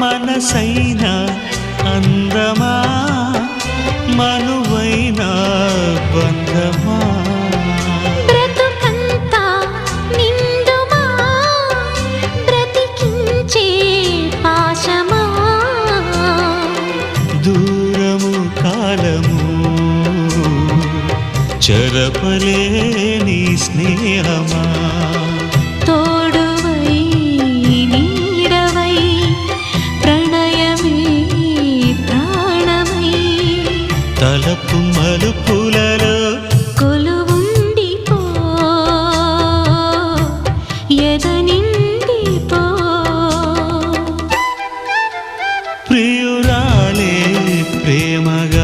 మనసైన అందమా మనువైన బంధమా బ్రతుకంతా నిండుమా బ్రతికించే పాశమా దూరము కాలము చెరపలేని స్నేహమా తోడువై నీడవై ప్రణయమే ప్రాణమై తలపు మలుపులలో కొలువుండిపో ఎదనిండిపో ప్రియురాలే ప్రేమగా